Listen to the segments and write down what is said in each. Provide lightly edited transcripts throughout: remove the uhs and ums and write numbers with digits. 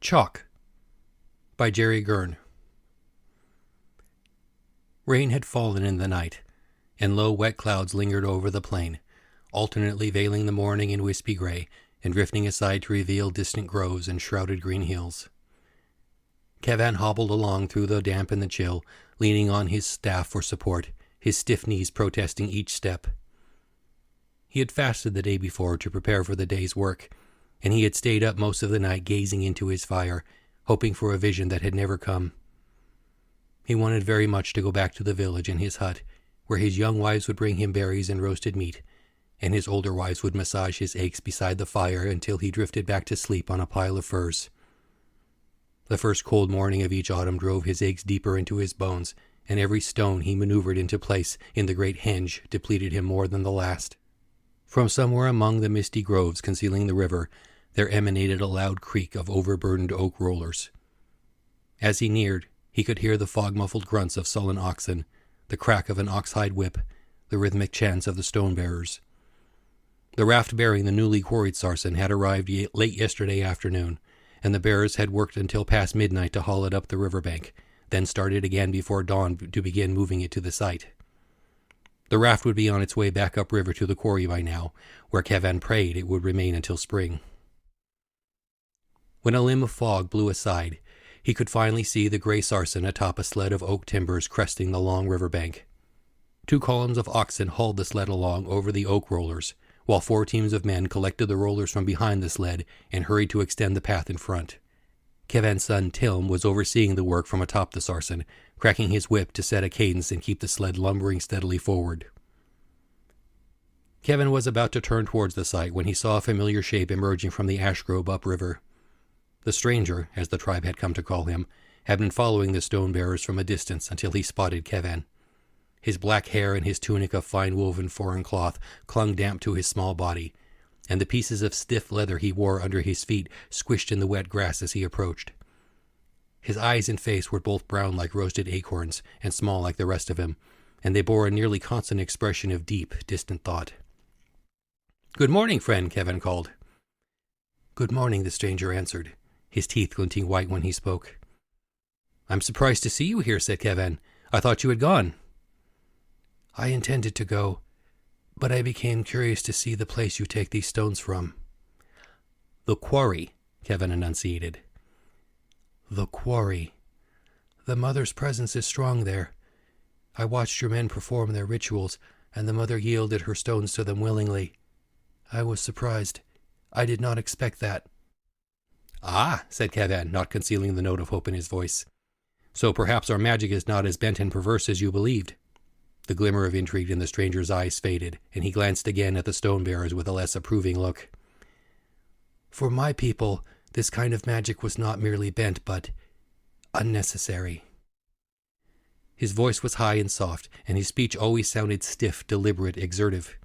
Chalk by Jerry Guern. Rain had fallen in the night, and low wet clouds lingered over the plain, alternately veiling the morning in wispy gray and drifting aside to reveal distant groves and shrouded green hills. Kevin hobbled along through the damp and the chill, leaning on his staff for support, his stiff knees protesting each step. He had fasted the day before to prepare for the day's work, and he had stayed up most of the night gazing into his fire, hoping for a vision that had never come. He wanted very much to go back to the village and his hut, where his young wives would bring him berries and roasted meat, and his older wives would massage his aches beside the fire until he drifted back to sleep on a pile of furs. The first cold morning of each autumn drove his aches deeper into his bones, and every stone he maneuvered into place in the great henge depleted him more than the last. From somewhere among the misty groves concealing the river, there emanated a loud creak of overburdened oak rollers. As he neared, he could hear the fog-muffled grunts of sullen oxen, the crack of an ox-hide whip, the rhythmic chants of the stone-bearers. The raft bearing the newly quarried sarsen had arrived late yesterday afternoon, and the bearers had worked until past midnight to haul it up the riverbank, then started again before dawn to begin moving it to the site. The raft would be on its way back upriver to the quarry by now, where Kevin prayed it would remain until spring. When a limb of fog blew aside, he could finally see the gray sarsen atop a sled of oak timbers cresting the long riverbank. 2 columns of oxen hauled the sled along over the oak rollers, while 4 teams of men collected the rollers from behind the sled and hurried to extend the path in front. Kevin's son Tilm was overseeing the work from atop the sarsen, cracking his whip to set a cadence and keep the sled lumbering steadily forward. Kevin was about to turn towards the site when he saw a familiar shape emerging from the ash grove upriver. The stranger, as the tribe had come to call him, had been following the stone-bearers from a distance until he spotted Kevin. His black hair and his tunic of fine-woven foreign cloth clung damp to his small body, and the pieces of stiff leather he wore under his feet squished in the wet grass as he approached. His eyes and face were both brown like roasted acorns and small like the rest of him, and they bore a nearly constant expression of deep, distant thought. "Good morning, friend," Kevin called. "Good morning," the stranger answered, his teeth glinting white when he spoke. "I'm surprised to see you here," said Kevin. "I thought you had gone." "I intended to go, but I became curious to see the place you take these stones from." "The quarry," Kevin enunciated. "The quarry. The mother's presence is strong there. I watched your men perform their rituals, and the mother yielded her stones to them willingly. I was surprised. I did not expect that." "Ah," said Kevin, not concealing the note of hope in his voice. "So perhaps our magic is not as bent and perverse as you believed." The glimmer of intrigue in the stranger's eyes faded, and he glanced again at the stone-bearers with a less approving look. "For my people, this kind of magic was not merely bent, but unnecessary." His voice was high and soft, and his speech always sounded stiff, deliberate, exertive.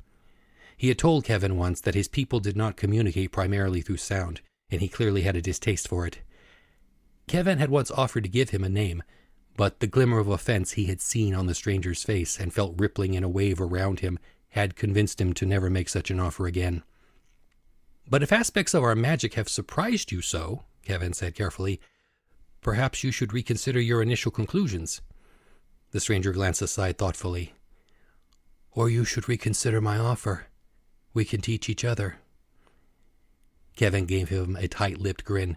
He had told Kevin once that his people did not communicate primarily through sound, and he clearly had a distaste for it. Kevin had once offered to give him a name, but the glimmer of offense he had seen on the stranger's face and felt rippling in a wave around him had convinced him to never make such an offer again. "But if aspects of our magic have surprised you so," Kevin said carefully, "perhaps you should reconsider your initial conclusions." The stranger glanced aside thoughtfully. "Or you should reconsider my offer. We can teach each other." Kevin gave him a tight-lipped grin.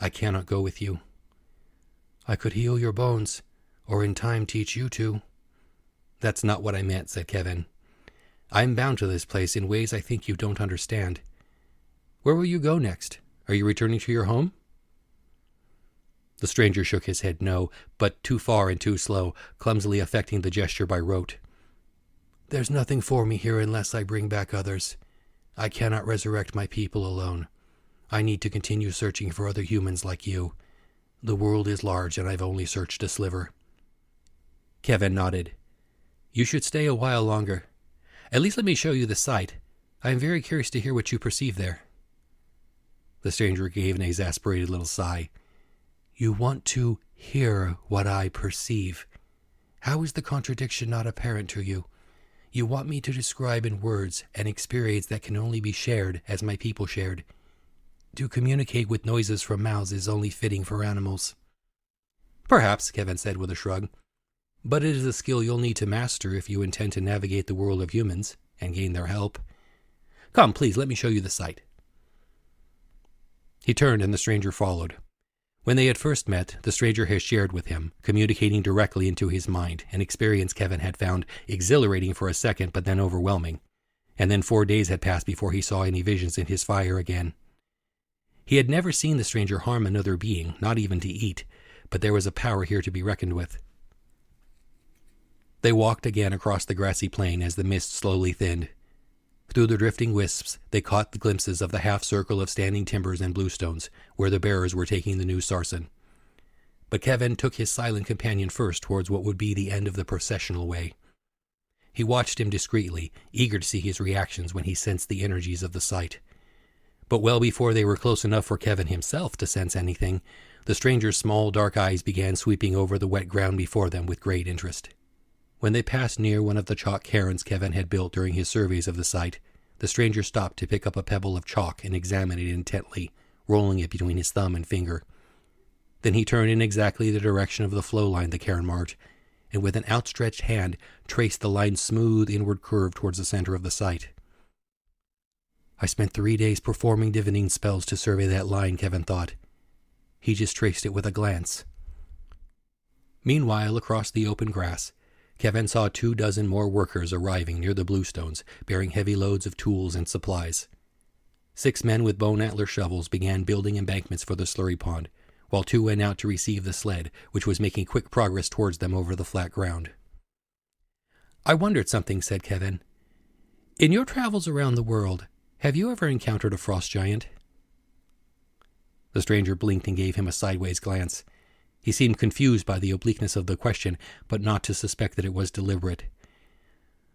"I cannot go with you." "I could heal your bones, or in time teach you to." "That's not what I meant," said Kevin. "I'm bound to this place in ways I think you don't understand. Where will you go next? Are you returning to your home?" The stranger shook his head no, but too far and too slow, clumsily affecting the gesture by rote. "There's nothing for me here unless I bring back others. I cannot resurrect my people alone. I need to continue searching for other humans like you. The world is large, and I've only searched a sliver." Kevin nodded. "You should stay a while longer. At least let me show you the site. I am very curious to hear what you perceive there." The stranger gave an exasperated little sigh. "You want to hear what I perceive. How is the contradiction not apparent to you? You want me to describe in words an experience that can only be shared as my people shared. To communicate with noises from mouths is only fitting for animals. Perhaps, Kevin said with a shrug. But it is a skill you'll need to master if you intend to navigate the world of humans and gain their help. Come, please, let me show you the site. He turned and the stranger followed. When they had first met, the stranger had shared with him, communicating directly into his mind, an experience Kevin had found exhilarating for a second but then overwhelming. And then 4 days had passed before he saw any visions in his fire again. He had never seen the stranger harm another being, not even to eat, but there was a power here to be reckoned with. They walked again across the grassy plain as the mist slowly thinned. Through the drifting wisps, they caught the glimpses of the half-circle of standing timbers and bluestones, where the bearers were taking the new sarsen. But Kevin took his silent companion first towards what would be the end of the processional way. He watched him discreetly, eager to see his reactions when he sensed the energies of the sight. But well before they were close enough for Kevin himself to sense anything, the stranger's small dark eyes began sweeping over the wet ground before them with great interest. When they passed near one of the chalk cairns Kevin had built during his surveys of the site, the stranger stopped to pick up a pebble of chalk and examine it intently, rolling it between his thumb and finger. Then he turned in exactly the direction of the flow line the cairn marked, and with an outstretched hand traced the line's smooth inward curve towards the center of the site. I spent 3 days performing divining spells to survey that line, Kevin thought. He just traced it with a glance. Meanwhile, across the open grass, Kevin saw 24 more workers arriving near the bluestones, bearing heavy loads of tools and supplies. 6 men with bone antler shovels began building embankments for the slurry pond, while 2 went out to receive the sled, which was making quick progress towards them over the flat ground. I wondered something, said Kevin. In your travels around the world, have you ever encountered a frost giant? The stranger blinked and gave him a sideways glance. He seemed confused by the obliqueness of the question, but not to suspect that it was deliberate.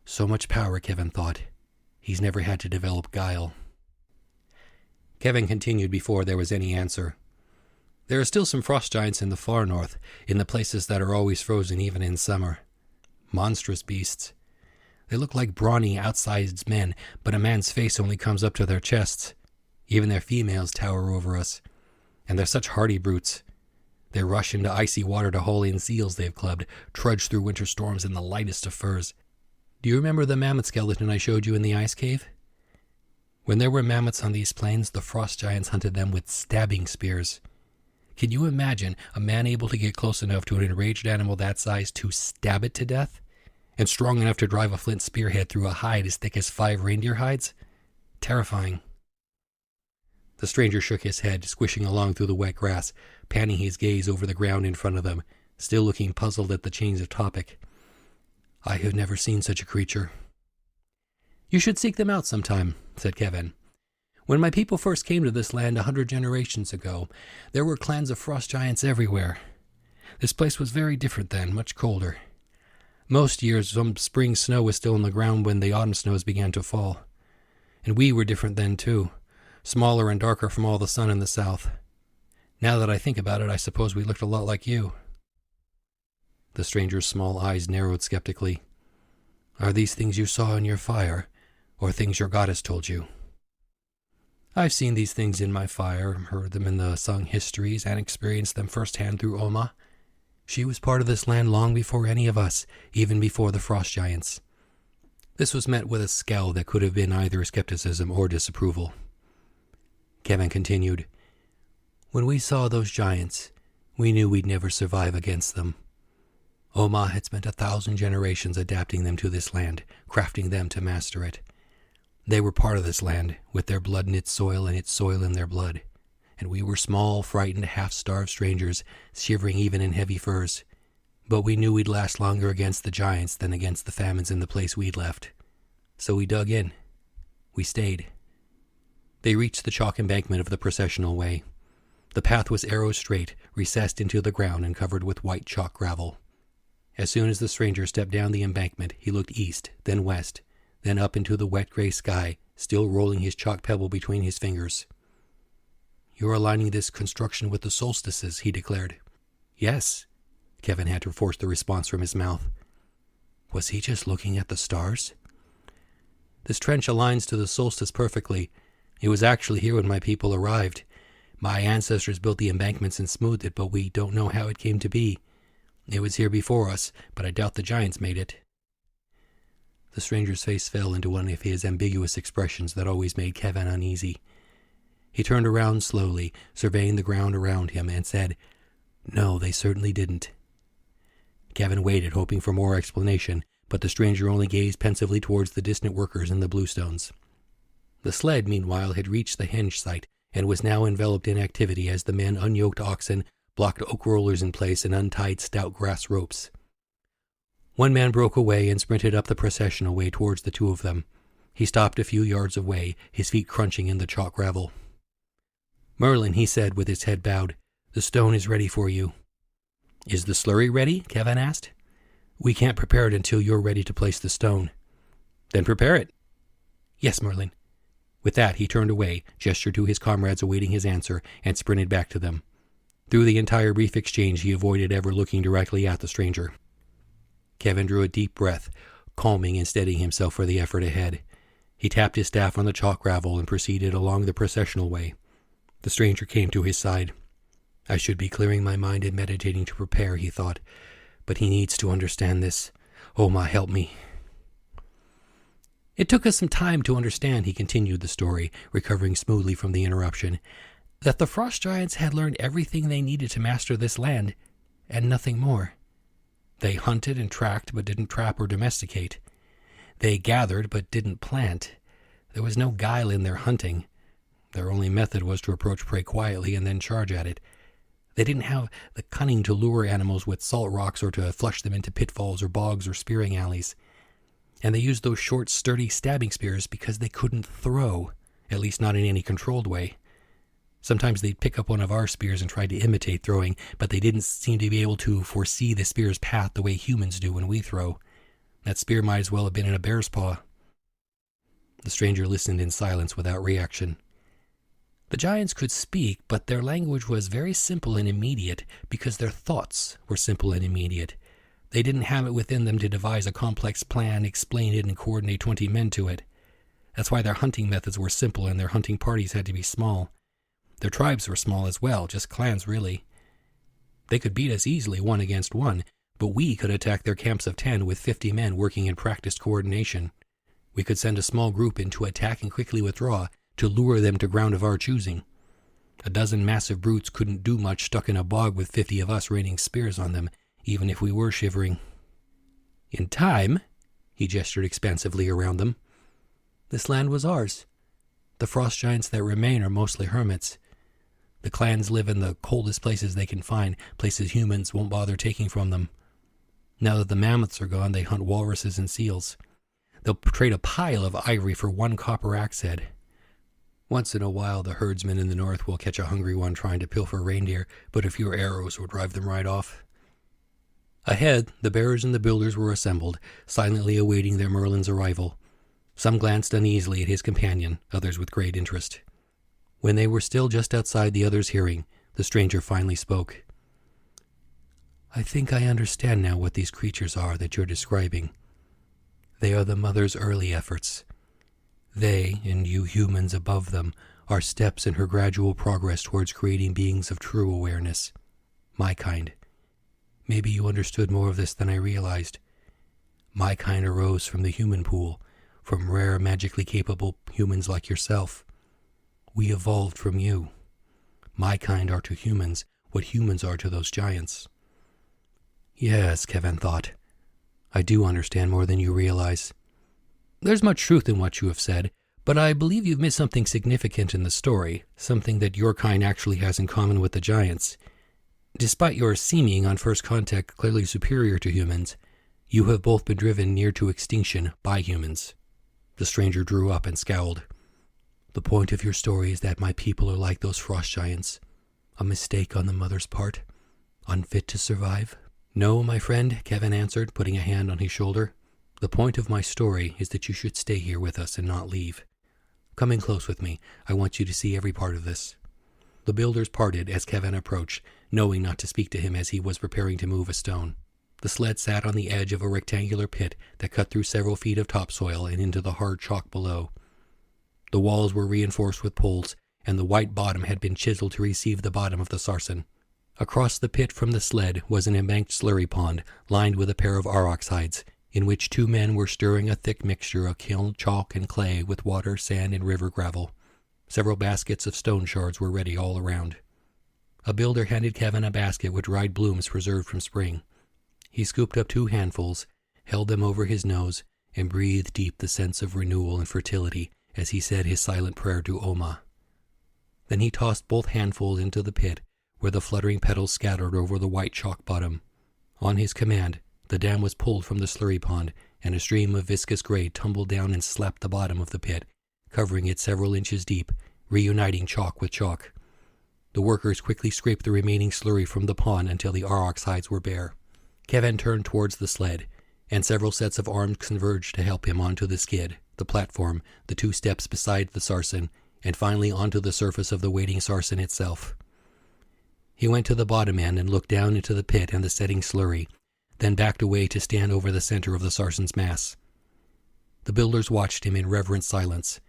So much power, Kevin thought. He's never had to develop guile. Kevin continued before there was any answer. There are still some frost giants in the far north, in the places that are always frozen even in summer. Monstrous beasts. They look like brawny, outsized men, but a man's face only comes up to their chests. Even their females tower over us. And they're such hardy brutes. They rush into icy water to haul in seals they've clubbed, trudge through winter storms in the lightest of furs. Do you remember the mammoth skeleton I showed you in the ice cave? When there were mammoths on these plains, the frost giants hunted them with stabbing spears. Can you imagine a man able to get close enough to an enraged animal that size to stab it to death? And strong enough to drive a flint spearhead through a hide as thick as 5 reindeer hides? Terrifying. The stranger shook his head, squishing along through the wet grass, panning his gaze over the ground in front of them, still looking puzzled at the change of topic. I have never seen such a creature. You should seek them out sometime, said Kevin. When my people first came to this land 100 generations ago, there were clans of frost giants everywhere. This place was very different then, much colder. Most years, some spring snow was still on the ground when the autumn snows began to fall. And we were different then, too. Smaller and darker from all the sun in the south. Now that I think about it, I suppose we looked a lot like you. The stranger's small eyes narrowed skeptically. Are these things you saw in your fire, or things your goddess told you? I've seen these things in my fire, heard them in the sung histories, and experienced them firsthand through Oma. She was part of this land long before any of us, even before the frost giants. This was met with a scowl that could have been either skepticism or disapproval. Kevin continued, When we saw those giants, we knew we'd never survive against them. Oma had spent 1,000 generations adapting them to this land, crafting them to master it. They were part of this land, with their blood in its soil and its soil in their blood. And we were small, frightened, half-starved strangers, shivering even in heavy furs. But we knew we'd last longer against the giants than against the famines in the place we'd left. So we dug in. We stayed. They reached the chalk embankment of the processional way. The path was arrow straight, recessed into the ground and covered with white chalk gravel. As soon as the stranger stepped down the embankment, he looked east, then west, then up into the wet gray sky, still rolling his chalk pebble between his fingers. You're aligning this construction with the solstices, he declared. Yes, Kevin had to force the response from his mouth. Was he just looking at the stars? This trench aligns to the solstice perfectly. It was actually here when my people arrived. My ancestors built the embankments and smoothed it, but we don't know how it came to be. It was here before us, but I doubt the giants made it." The stranger's face fell into one of his ambiguous expressions that always made Kevin uneasy. He turned around slowly, surveying the ground around him, and said, "No, they certainly didn't." Kevin waited, hoping for more explanation, but the stranger only gazed pensively towards the distant workers in the bluestones. The sled, meanwhile, had reached the henge site and was now enveloped in activity as the men unyoked oxen, blocked oak rollers in place, and untied stout grass ropes. One man broke away and sprinted up the processional way towards the two of them. He stopped a few yards away, his feet crunching in the chalk gravel. "Merlin," he said with his head bowed, "the stone is ready for you." "Is the slurry ready?" Kevin asked. "We can't prepare it until you're ready to place the stone." "Then prepare it." "Yes, Merlin." With that, he turned away, gestured to his comrades awaiting his answer, and sprinted back to them. Through the entire brief exchange, he avoided ever looking directly at the stranger. Kevin drew a deep breath, calming and steadying himself for the effort ahead. He tapped his staff on the chalk gravel and proceeded along the processional way. The stranger came to his side. "I should be clearing my mind and meditating to prepare," he thought, "but he needs to understand this. Oh, ma, help me." "It took us some time to understand," he continued the story, recovering smoothly from the interruption, "that the frost giants had learned everything they needed to master this land, and nothing more. They hunted and tracked, but didn't trap or domesticate. They gathered, but didn't plant. There was no guile in their hunting. Their only method was to approach prey quietly and then charge at it. They didn't have the cunning to lure animals with salt rocks or to flush them into pitfalls or bogs or spearing alleys. And they used those short, sturdy stabbing spears because they couldn't throw, at least not in any controlled way. Sometimes they'd pick up one of our spears and try to imitate throwing, but they didn't seem to be able to foresee the spear's path the way humans do when we throw. That spear might as well have been in a bear's paw." The stranger listened in silence without reaction. "The giants could speak, but their language was very simple and immediate because their thoughts were simple and immediate. They didn't have it within them to devise a complex plan, explain it, and coordinate 20 men to it. That's why their hunting methods were simple and their hunting parties had to be small. Their tribes were small as well, just clans really. They could beat us easily 1 against 1, but we could attack their camps of 10 with 50 men working in practiced coordination. We could send a small group in to attack and quickly withdraw, to lure them to ground of our choosing. A dozen massive brutes couldn't do much stuck in a bog with 50 of us raining spears on them, even if we were shivering. In time," he gestured expansively around them, "this land was ours. The frost giants that remain are mostly hermits. The clans live in the coldest places they can find, places humans won't bother taking from them. Now that the mammoths are gone, they hunt walruses and seals. They'll trade a pile of ivory for 1 copper axe head. Once in a while, the herdsmen in the north will catch a hungry one trying to pilfer reindeer, but a few arrows will drive them right off." Ahead, the bearers and the builders were assembled, silently awaiting their Merlin's arrival. Some glanced uneasily at his companion, others with great interest. When they were still just outside the others' hearing, the stranger finally spoke. "I think I understand now what these creatures are that you're describing. They are the Mother's early efforts. They, and you humans above them, are steps in her gradual progress towards creating beings of true awareness. My kind. Maybe you understood more of this than I realized. My kind arose from the human pool, from rare, magically capable humans like yourself. We evolved from you. My kind are to humans what humans are to those giants." "Yes," Kevin thought. "I do understand more than you realize. There's much truth in what you have said, but I believe you've missed something significant in the story, something that your kind actually has in common with the giants. Despite your seeming, on first contact, clearly superior to humans, you have both been driven near to extinction by humans." The stranger drew up and scowled. "The point of your story is that my people are like those frost giants. A mistake on the Mother's part? Unfit to survive?" "No, my friend," Kevin answered, putting a hand on his shoulder. "The point of my story is that you should stay here with us and not leave. Come in close with me. I want you to see every part of this." The builders parted as Kevin approached, knowing not to speak to him as he was preparing to move a stone. The sled sat on the edge of a rectangular pit that cut through several feet of topsoil and into the hard chalk below. The walls were reinforced with poles, and the white bottom had been chiseled to receive the bottom of the sarsen. Across the pit from the sled was an embanked slurry pond lined with a pair of aurochs hides, in which 2 men were stirring a thick mixture of kiln chalk and clay with water, sand, and river gravel. Several baskets of stone shards were ready all around. A builder handed Kevin a basket with dried blooms preserved from spring. He scooped up 2 handfuls, held them over his nose, and breathed deep the sense of renewal and fertility as he said his silent prayer to Oma. Then he tossed both handfuls into the pit, where the fluttering petals scattered over the white chalk bottom. On his command, the dam was pulled from the slurry pond, and a stream of viscous gray tumbled down and slapped the bottom of the pit, covering it several inches deep, reuniting chalk with chalk. The workers quickly scraped the remaining slurry from the pond until the aurochs hides were bare. Kevin turned towards the sled, and several sets of arms converged to help him onto the skid, the platform, the 2 steps beside the sarsen, and finally onto the surface of the waiting sarsen itself. He went to the bottom end and looked down into the pit and the setting slurry, then backed away to stand over the center of the sarsen's mass. The builders watched him in reverent silence.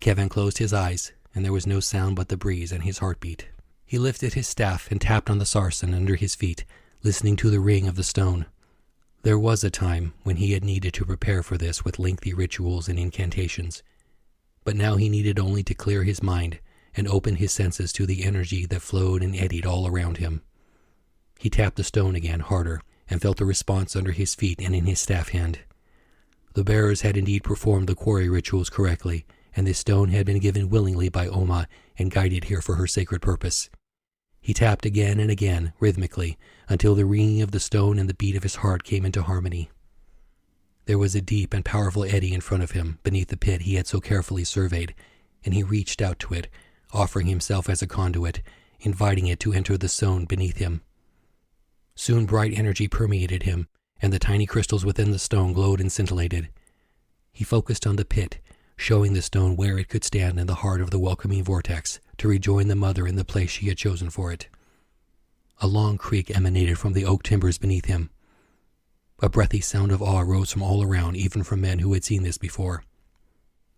Kevin closed his eyes, and there was no sound but the breeze and his heartbeat. He lifted his staff and tapped on the sarsen under his feet, listening to the ring of the stone. There was a time when he had needed to prepare for this with lengthy rituals and incantations, but now he needed only to clear his mind and open his senses to the energy that flowed and eddied all around him. He tapped the stone again, harder, and felt a response under his feet and in his staff hand. The bearers had indeed performed the quarry rituals correctly, and this stone had been given willingly by Oma and guided here for her sacred purpose. He tapped again and again, rhythmically, until the ringing of the stone and the beat of his heart came into harmony. There was a deep and powerful eddy in front of him, beneath the pit he had so carefully surveyed, and he reached out to it, offering himself as a conduit, inviting it to enter the zone beneath him. Soon bright energy permeated him, and the tiny crystals within the stone glowed and scintillated. He focused on the pit, showing the stone where it could stand in the heart of the welcoming vortex, to rejoin the mother in the place she had chosen for it. A long creak emanated from the oak timbers beneath him. A breathy sound of awe rose from all around, even from men who had seen this before.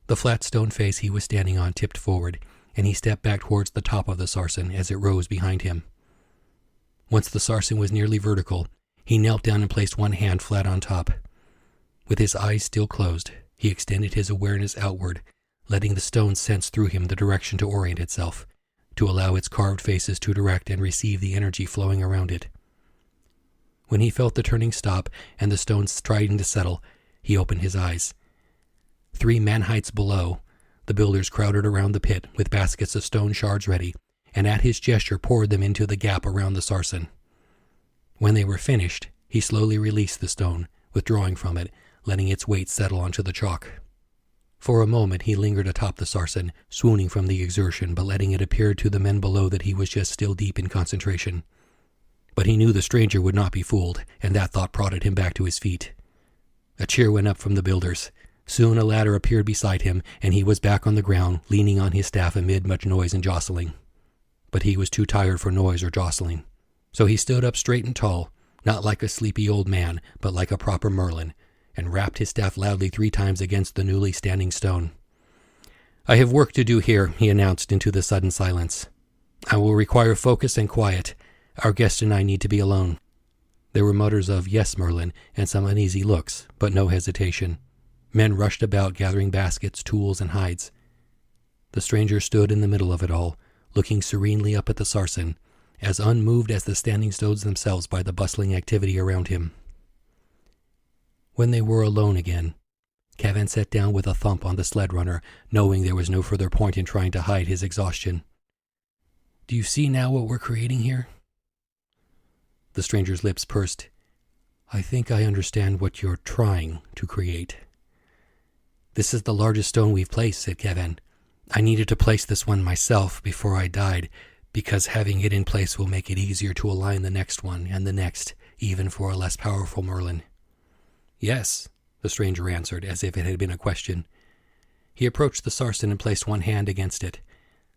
The flat stone face he was standing on tipped forward, and he stepped back towards the top of the sarsen as it rose behind him. Once the sarsen was nearly vertical, he knelt down and placed one hand flat on top. With his eyes still closed, he extended his awareness outward, letting the stone sense through him the direction to orient itself, to allow its carved faces to direct and receive the energy flowing around it. When he felt the turning stop and the stone striding to settle, he opened his eyes. 3 man-heights below, the builders crowded around the pit with baskets of stone shards ready, and at his gesture poured them into the gap around the sarsen. When they were finished, he slowly released the stone, withdrawing from it, letting its weight settle onto the chalk. For a moment he lingered atop the sarsen, swooning from the exertion, but letting it appear to the men below that he was just still deep in concentration. But he knew the stranger would not be fooled, and that thought prodded him back to his feet. A cheer went up from the builders. Soon a ladder appeared beside him, and he was back on the ground, leaning on his staff amid much noise and jostling. But he was too tired for noise or jostling. So he stood up straight and tall, not like a sleepy old man, but like a proper Merlin, and rapped his staff loudly 3 times against the newly standing stone. "I have work to do here," he announced into the sudden silence. "I will require focus and quiet. Our guest and I need to be alone." There were mutters of "Yes, Merlin," and some uneasy looks, but no hesitation. Men rushed about gathering baskets, tools, and hides. The stranger stood in the middle of it all, looking serenely up at the sarsen, as unmoved as the standing stones themselves by the bustling activity around him. When they were alone again, Kevin sat down with a thump on the sled runner, knowing there was no further point in trying to hide his exhaustion. "Do you see now what we're creating here?" The stranger's lips pursed. "I think I understand what you're trying to create." "This is the largest stone we've placed," said Kevin. "I needed to place this one myself before I died, because having it in place will make it easier to align the next one and the next, even for a less powerful Merlin." "Yes," the stranger answered, as if it had been a question. He approached the sarsen and placed one hand against it.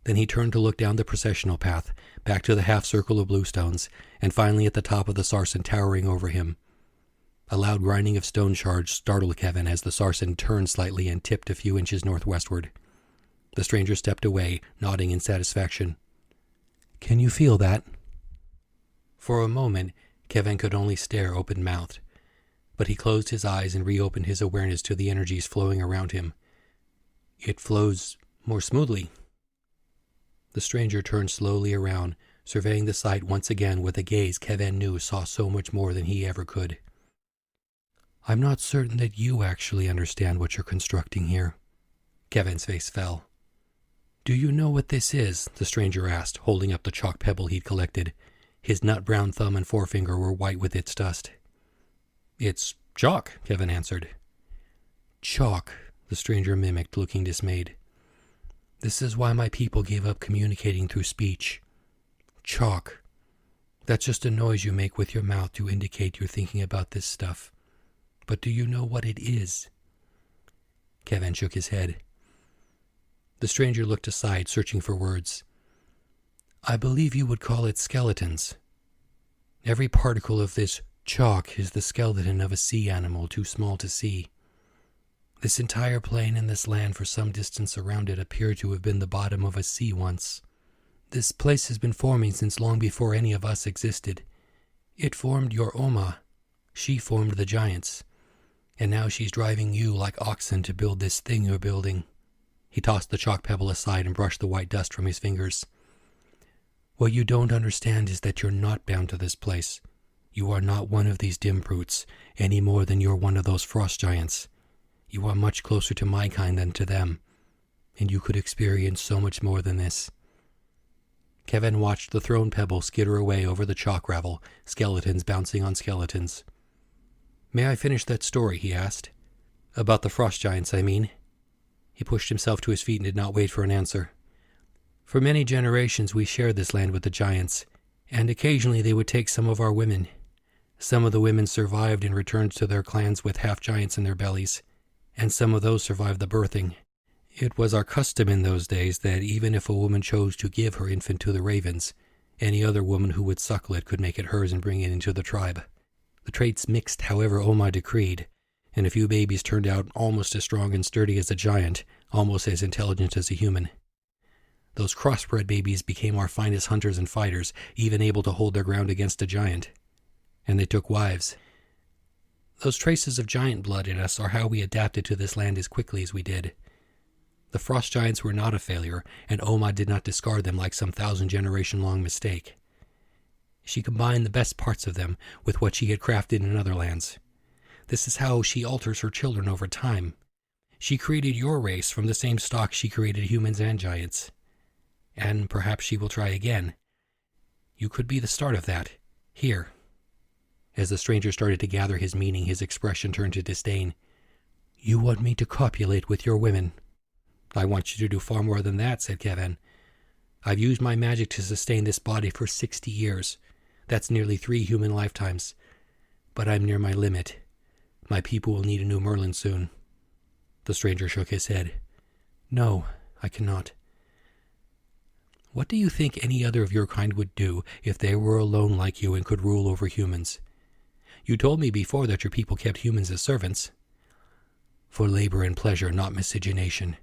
Then he turned to look down the processional path, back to the half-circle of bluestones, and finally at the top of the sarsen towering over him. A loud grinding of stone shards startled Kevin as the sarsen turned slightly and tipped a few inches northwestward. The stranger stepped away, nodding in satisfaction. "Can you feel that?" For a moment, Kevin could only stare open-mouthed, but he closed his eyes and reopened his awareness to the energies flowing around him. "It flows more smoothly." The stranger turned slowly around, surveying the site once again with a gaze Kevin knew saw so much more than he ever could. "I'm not certain that you actually understand what you're constructing here." Kevin's face fell. "Do you know what this is?" the stranger asked, holding up the chalk pebble he'd collected. His nut-brown thumb and forefinger were white with its dust. "It's chalk," Kevin answered. "Chalk," the stranger mimicked, looking dismayed. "This is why my people gave up communicating through speech. Chalk. That's just a noise you make with your mouth to indicate you're thinking about this stuff. But do you know what it is?" Kevin shook his head. The stranger looked aside, searching for words. "I believe you would call it skeletons. Every particle of this chalk is the skeleton of a sea animal too small to see. This entire plain and this land for some distance around it appear to have been the bottom of a sea once. This place has been forming since long before any of us existed. It formed your Oma. She formed the giants. And now she's driving you like oxen to build this thing you're building." He tossed the chalk pebble aside and brushed the white dust from his fingers. "What you don't understand is that you're not bound to this place. You are not one of these dim brutes, any more than you're one of those frost giants. You are much closer to my kind than to them, and you could experience so much more than this." Kevin watched the thrown pebble skitter away over the chalk gravel, skeletons bouncing on skeletons. "May I finish that story?" he asked. "About the frost giants, I mean." He pushed himself to his feet and did not wait for an answer. "For many generations we shared this land with the giants, and occasionally they would take some of our women. Some of the women survived and returned to their clans with half-giants in their bellies, and some of those survived the birthing. It was our custom in those days that even if a woman chose to give her infant to the ravens, any other woman who would suckle it could make it hers and bring it into the tribe. The traits mixed however Oma decreed, and a few babies turned out almost as strong and sturdy as a giant, almost as intelligent as a human. Those crossbred babies became our finest hunters and fighters, even able to hold their ground against a giant. And they took wives. Those traces of giant blood in us are how we adapted to this land as quickly as we did. The frost giants were not a failure, and Oma did not discard them like some 1,000-generation-long mistake. She combined the best parts of them with what she had crafted in other lands. This is how she alters her children over time. She created your race from the same stock she created humans and giants. And perhaps she will try again. You could be the start of that, here." As the stranger started to gather his meaning, his expression turned to disdain. "You want me to copulate with your women?" "I want you to do far more than that," said Kevin. "I've used my magic to sustain this body for 60 years. That's nearly 3 human lifetimes. But I'm near my limit. My people will need a new Merlin soon." The stranger shook his head. "No, I cannot." "What do you think any other of your kind would do if they were alone like you and could rule over humans? You told me before that your people kept humans as servants." "For labor and pleasure, not miscegenation.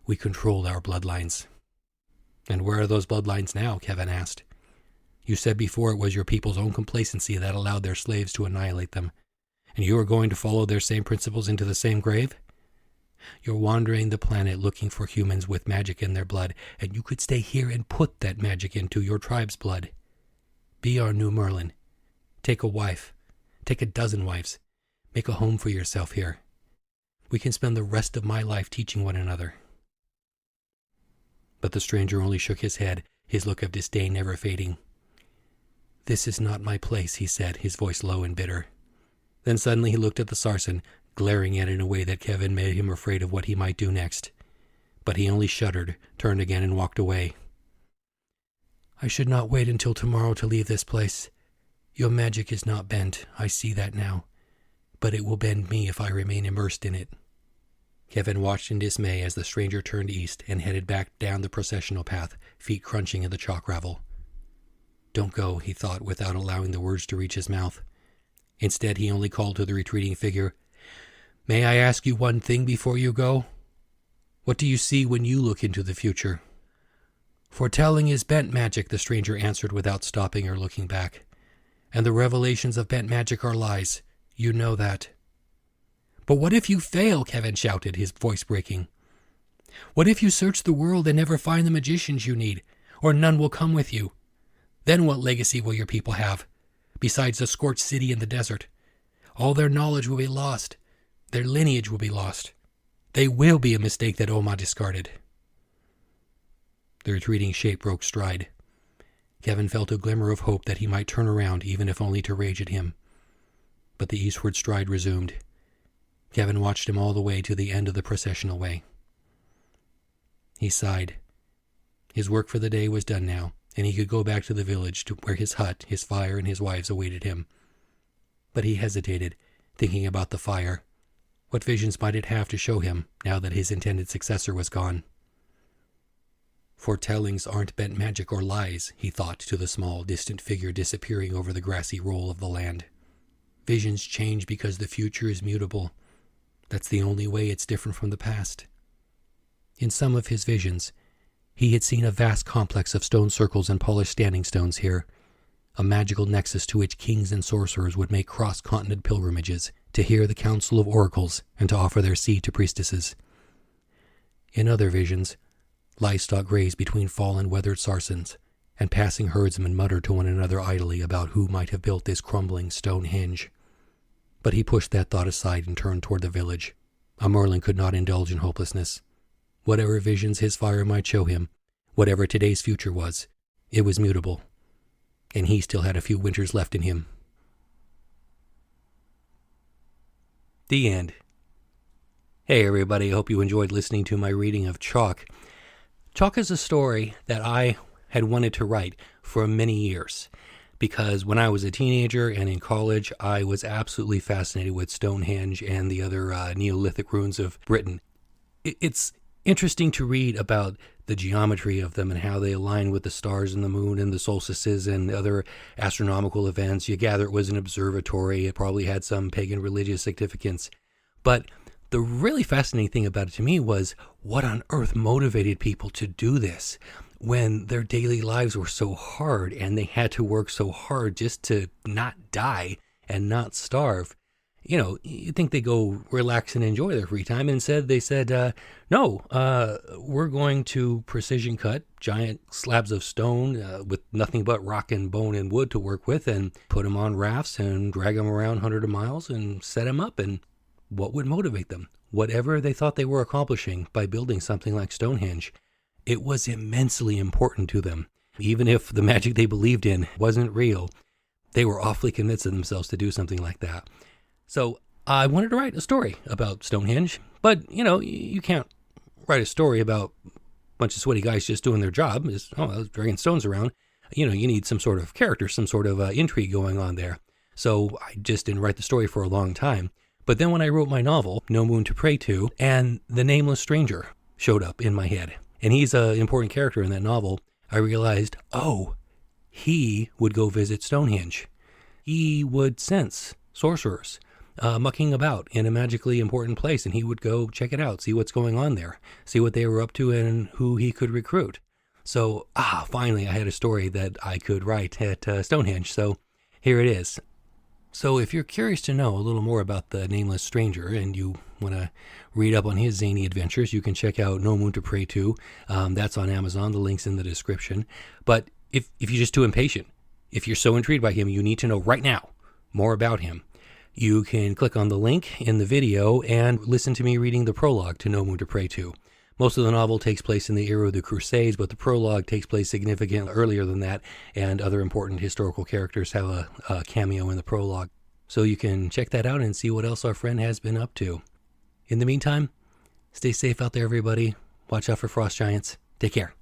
We controlled our bloodlines." "And where are those bloodlines now?" Kevin asked. "You said before it was your people's own complacency that allowed their slaves to annihilate them, and you are going to follow their same principles into the same grave? You're wandering the planet looking for humans with magic in their blood, and you could stay here and put that magic into your tribe's blood. Be our new Merlin. Take a wife. Take a dozen wives. Make a home for yourself here. We can spend the rest of my life teaching one another." But the stranger only shook his head, his look of disdain never fading. "This is not my place," he said, his voice low and bitter. Then suddenly he looked at the Sarsen, glaring at it in a way that Kevin made him afraid of what he might do next. But he only shuddered, turned again, and walked away. "I should not wait until tomorrow to leave this place. Your magic is not bent, I see that now. But it will bend me if I remain immersed in it." Kevin watched in dismay as the stranger turned east and headed back down the processional path, feet crunching in the chalk gravel. "Don't go," he thought, without allowing the words to reach his mouth. Instead, he only called to the retreating figure, "May I ask you one thing before you go?" What do you see when you look into the future? Foretelling is bent magic, the stranger answered without stopping or looking back. And the revelations of bent magic are lies. You know that. But what if you fail? Kevin shouted, his voice breaking. What if you search the world and never find the magicians you need, or none will come with you? Then what legacy will your people have, besides the scorched city in the desert? All their knowledge will be lost. Their lineage will be lost. They will be a mistake that Oma discarded. The retreating shape broke stride. Kevin felt a glimmer of hope that he might turn around, even if only to rage at him. But the eastward stride resumed. Kevin watched him all the way to the end of the processional way. He sighed. His work for the day was done now, and he could go back to the village to where his hut, his fire, and his wives awaited him. But he hesitated, thinking about the fire. What visions might it have to show him, now that his intended successor was gone? Foretellings aren't bent magic or lies, he thought to the small, distant figure disappearing over the grassy roll of the land. Visions change because the future is mutable. That's the only way it's different from the past. In some of his visions, he had seen a vast complex of stone circles and polished standing stones here, a magical nexus to which kings and sorcerers would make cross-continent pilgrimages to hear the council of oracles and to offer their seed to priestesses. In other visions, livestock grazed between fallen weathered sarsens, and passing herdsmen muttered to one another idly about who might have built this crumbling Stonehenge. But he pushed that thought aside and turned toward the village. A Merlin could not indulge in hopelessness. Whatever visions his fire might show him, whatever today's future was, it was mutable. And he still had a few winters left in him. The end. Hey everybody, I hope you enjoyed listening to my reading of Chalk. Chalk is a story that I had wanted to write for many years, because when I was a teenager and in college, I was absolutely fascinated with Stonehenge and the other Neolithic ruins of Britain. It's interesting to read about the geometry of them and how they align with the stars and the moon and the solstices and other astronomical events. You gather it was an observatory. It probably had some pagan religious significance. But the really fascinating thing about it to me was what on earth motivated people to do this when their daily lives were so hard and they had to work so hard just to not die and not starve. You know, you'd think they go relax and enjoy their free time. Instead, they said, no, we're going to precision cut giant slabs of stone with nothing but rock and bone and wood to work with and put them on rafts and drag them around hundreds of miles and set them up. And what would motivate them? Whatever they thought they were accomplishing by building something like Stonehenge, it was immensely important to them. Even if the magic they believed in wasn't real, they were awfully convinced of themselves to do something like that. So I wanted to write a story about Stonehenge, but, you know, you can't write a story about a bunch of sweaty guys just doing their job, dragging stones around. You know, you need some sort of character, some sort of intrigue going on there. So I just didn't write the story for a long time. But then when I wrote my novel, No Moon to Pray To, and the nameless stranger showed up in my head, and he's an important character in that novel, I realized, oh, he would go visit Stonehenge. He would sense sorcerers mucking about in a magically important place, and he would go check it out, see what's going on there, see what they were up to and who he could recruit. So, finally I had a story that I could write at Stonehenge, so here it is. So if you're curious to know a little more about the nameless stranger and you want to read up on his zany adventures, you can check out No Moon to Pray To. That's on Amazon. The link's in the description. But if you're just too impatient, if you're so intrigued by him, you need to know right now more about him, you can click on the link in the video and listen to me reading the prologue to No Moon to Pray To. Most of the novel takes place in the era of the Crusades, but the prologue takes place significantly earlier than that, and other important historical characters have a cameo in the prologue. So you can check that out and see what else our friend has been up to. In the meantime, stay safe out there, everybody. Watch out for frost giants. Take care.